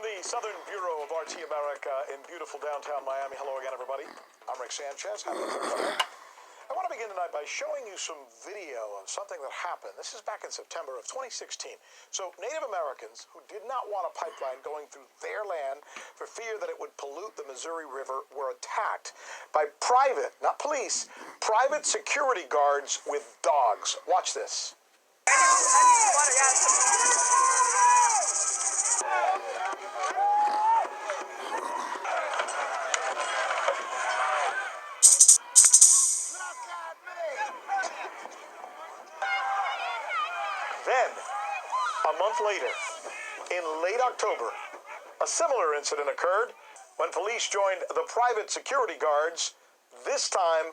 the Southern Bureau of RT America in beautiful downtown Miami. Hello again, everybody. I'm Rick Sanchez. Happy Thursday. I want to begin tonight by showing you some video of something that happened. This is back in September of 2016. So Native Americans who did not want a pipeline going through their land for fear that it would pollute the Missouri River were attacked by private, not police, private security guards with dogs. Watch this. Then, a month later, in late October, a similar incident occurred when police joined the private security guards. This time,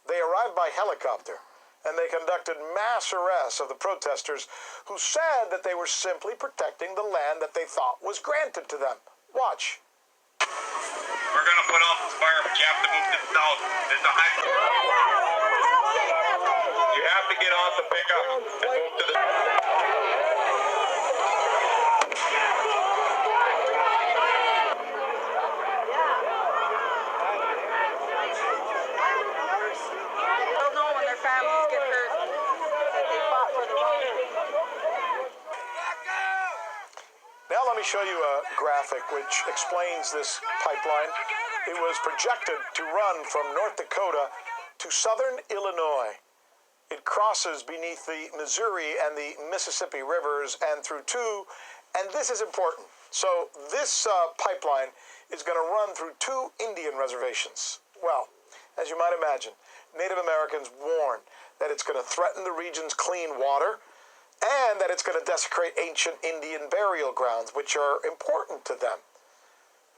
they arrived by helicopter, and they conducted mass arrests of the protesters who said that they were simply protecting the land that they thought was granted to them. Watch. We're going to put out this fire, but you have to move to the south. There's a high... You have to get off the pickup and move to the... They'll know when their families get hurt that they fought for the wrong thing. Now let me show you a graphic which explains this pipeline. It was projected to run from North Dakota to southern Illinois. It crosses beneath the Missouri and the Mississippi rivers and through two, and this is important. So this pipeline is going to run through two Indian reservations. Well, as you might imagine, Native Americans warn that it's going to threaten the region's clean water and that it's going to desecrate ancient Indian burial grounds, which are important to them.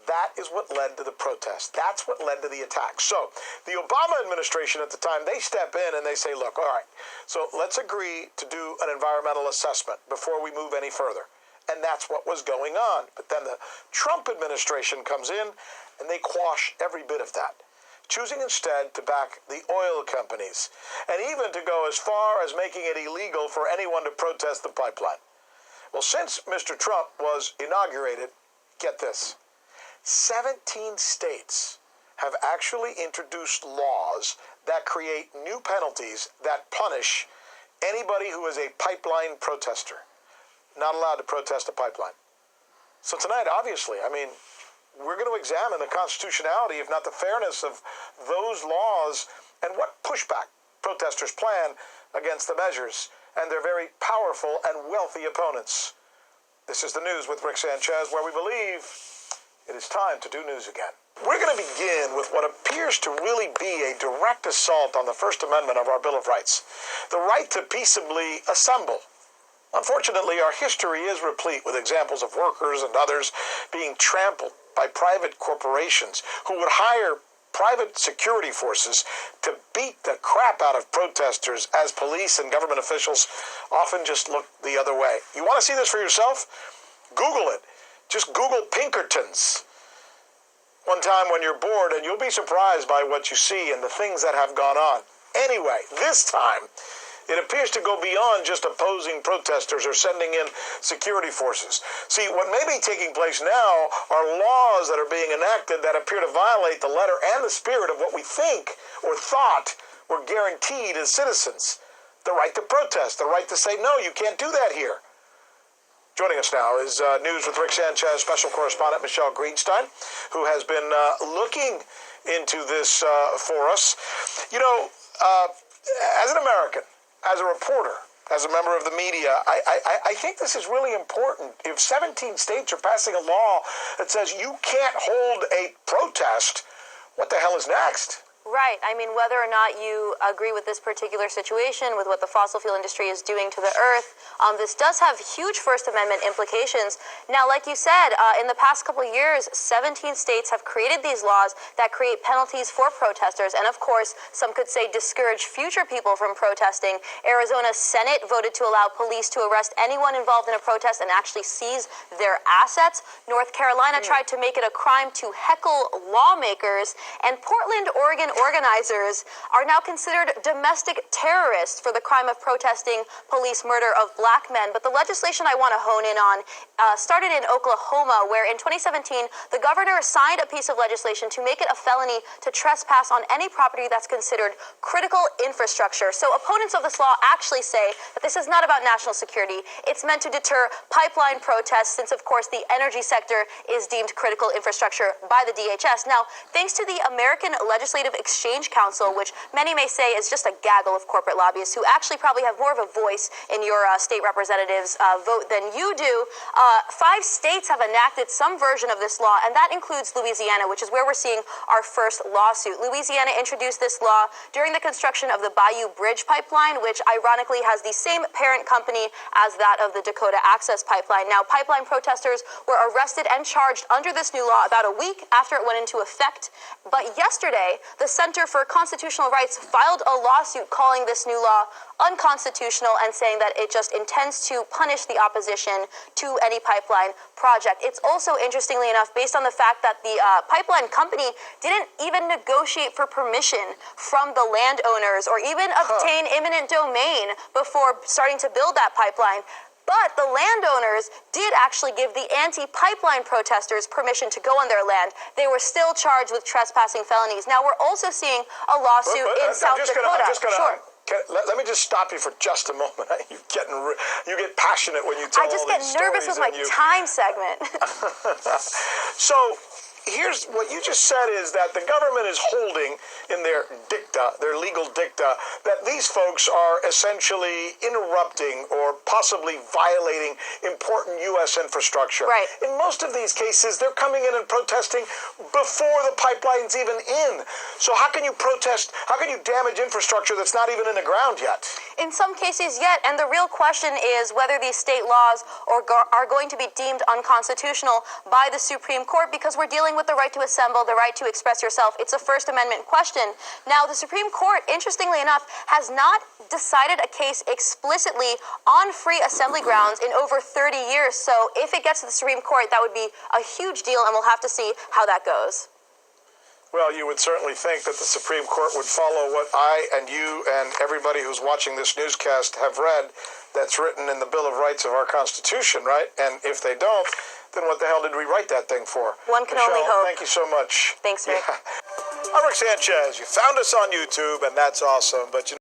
That is what led to the protest. That's what led to the attack. So the Obama administration at the time, they step in and they say, look, all right, so let's agree to do an environmental assessment before we move any further. And that's what was going on. But then the Trump administration comes in and they quash every bit of that, choosing instead to back the oil companies and even to go as far as making it illegal for anyone to protest the pipeline. Well, since Mr. Trump was inaugurated, get this, 17 states have actually introduced laws that create new penalties that punish anybody who is a pipeline protester, not allowed to protest a pipeline. So tonight, obviously, I mean, we're going to examine the constitutionality, if not the fairness, of those laws and what pushback protesters plan against the measures and their very powerful and wealthy opponents. This is the news with Rick Sanchez, where we believe it is time to do news again. We're going to begin with what appears to really be a direct assault on the First Amendment of our Bill of Rights, the right to peaceably assemble. Unfortunately, our history is replete with examples of workers and others being trampled by private corporations who would hire private security forces to beat the crap out of protesters as police and government officials often just look the other way. You want to see this for yourself? Google it. Just Google Pinkertons one time when you're bored, and you'll be surprised by what you see and the things that have gone on. Anyway, this time, it appears to go beyond just opposing protesters or sending in security forces. See, what may be taking place now are laws that are being enacted that appear to violate the letter and the spirit of what we think or thought were guaranteed as citizens. The right to protest, the right to say, no, you can't do that here. Joining us now is News with Rick Sanchez special correspondent Michelle Greenstein, who has been looking into this for us. You know, as an American, as a reporter, as a member of the media, I think this is really important. If 17 states are passing a law that says you can't hold a protest, what the hell is next? Right. I mean, whether or not you agree with this particular situation, with what the fossil fuel industry is doing to the earth, this does have huge First Amendment implications. Now, like you said, in the past couple of years, 17 states have created these laws that create penalties for protesters. And of course, some could say discourage future people from protesting. Arizona's Senate voted to allow police to arrest anyone involved in a protest and actually seize their assets. North Carolina tried to make it a crime to heckle lawmakers. And Portland, Oregon organizers are now considered domestic terrorists for the crime of protesting police murder of black men. But the legislation I want to hone in on started in Oklahoma, where in 2017, the governor signed a piece of legislation to make it a felony to trespass on any property that's considered critical infrastructure. So opponents of this law actually say that this is not about national security. It's meant to deter pipeline protests, since, of course, the energy sector is deemed critical infrastructure by the DHS. Now, thanks to the American Legislative Exchange Council, which many may say is just a gaggle of corporate lobbyists who actually probably have more of a voice in your state representatives' vote than you do, 5 states have enacted some version of this law, and that includes Louisiana, which is where we're seeing our first lawsuit. Louisiana introduced this law during the construction of the Bayou Bridge pipeline, which ironically has the same parent company as that of the Dakota Access Pipeline. Now, pipeline protesters were arrested and charged under this new law about a week after it went into effect. But yesterday, the Center for Constitutional Rights filed a lawsuit calling this new law unconstitutional and saying that it just intends to punish the opposition to any pipeline project. It's also, interestingly enough, based on the fact that the pipeline company didn't even negotiate for permission from the landowners or even obtain eminent domain before starting to build that pipeline. But the landowners did actually give the anti-pipeline protesters permission to go on their land. They were still charged with trespassing felonies. Now, we're also seeing a lawsuit in South Dakota. Let me just stop you for just a moment. You get passionate when you tell all these stories. I just get nervous with my time segment. So here's what you just said, is that the government is holding in their dicta, their legal dicta, that these folks are essentially interrupting or possibly violating important U.S. infrastructure. Right. In most of these cases, they're coming in and protesting before the pipeline's even in. So how can you protest, how can you damage infrastructure that's not even in the ground yet? In some cases, yet. And the real question is whether these state laws are going to be deemed unconstitutional by the Supreme Court, because we're dealing with the right to assemble, the right to express yourself. It's a First Amendment question. Now, the Supreme Court, interestingly enough, has not decided a case explicitly on free assembly grounds in over 30 years. So if it gets to the Supreme Court, that would be a huge deal, and we'll have to see how that goes. Well, you would certainly think that the Supreme Court would follow what I and you and everybody who's watching this newscast have read that's written in the Bill of Rights of our Constitution, right? And if they don't, then what the hell did we write that thing for? One can Michelle, only hope. Thank you so much. Thanks, Rick. I'm Rick Sanchez. You found us on YouTube, and that's awesome. But